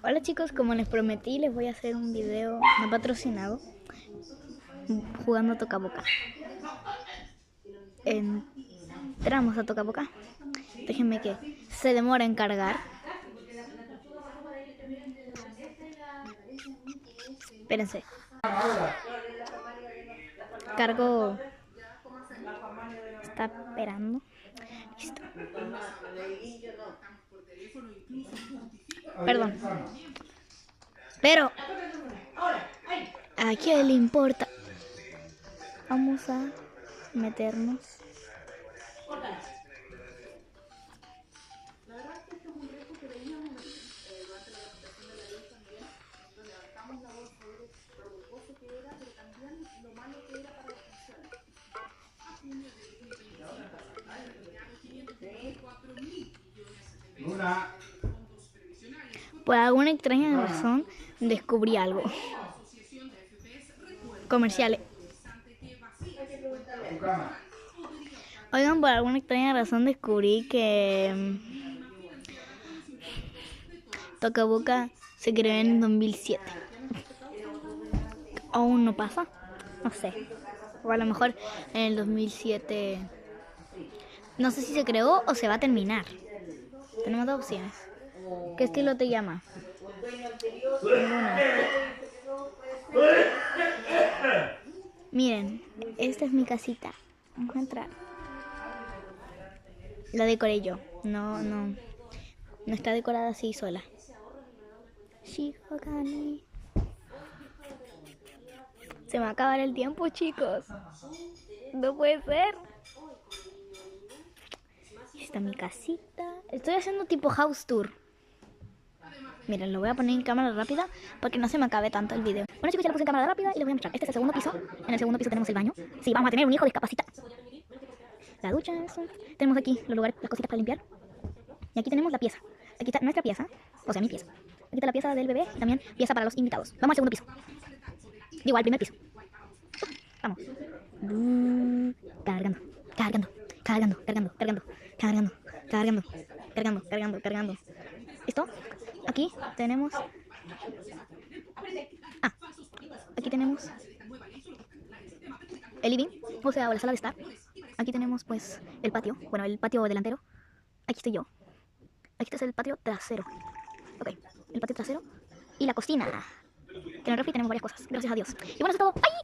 Hola chicos, como les prometí, les voy a hacer un video no patrocinado jugando a Tocaboca. Entramos a Tocaboca. Déjenme que se demora en cargar. Espérense. Cargo. Está esperando. Listo. Perdón. Pero ¿a quién le importa? Vamos a meternos. Por alguna extraña razón descubrí algo. Comerciales. Oigan, por alguna extraña razón descubrí que Tocaboca se creó en 2007. ¿Aún no pasa? No sé. O a lo mejor en el 2007... No sé si se creó o se va a terminar. Tenemos dos opciones. ¿Qué estilo te llama? Ninguna. Miren, esta es mi casita. Vamos a entrar. La decoré yo. No está decorada así sola. Se me va a acabar el tiempo, chicos. No puede ser. Esta es mi casita. Estoy haciendo tipo house tour. Miren, lo voy a poner en cámara rápida para que no se me acabe tanto el video. Bueno chicos, ya lo puse en cámara rápida y les voy a mostrar. Este es el segundo piso. En el segundo piso tenemos el baño. Sí, vamos a tener un hijo discapacitado. La ducha, eso. Tenemos aquí los lugares, las cositas para limpiar. Y aquí tenemos la pieza. Aquí está nuestra pieza, o sea, mi pieza. Aquí está la pieza del bebé y también pieza para los invitados. Vamos al segundo piso. Digo, al primer piso. Vamos. Cargando, cargando, cargando, cargando, cargando, cargando, cargando, cargando, cargando, cargando. ¿Listo? Aquí tenemos... aquí tenemos el living, o sea, la sala de estar. Aquí tenemos pues el patio, bueno, el patio delantero. Aquí estoy yo. Aquí está el patio trasero. Ok, el patio trasero y la cocina. Que en el refri tenemos varias cosas, gracias a Dios. Y bueno, eso es todo. ¡Bye!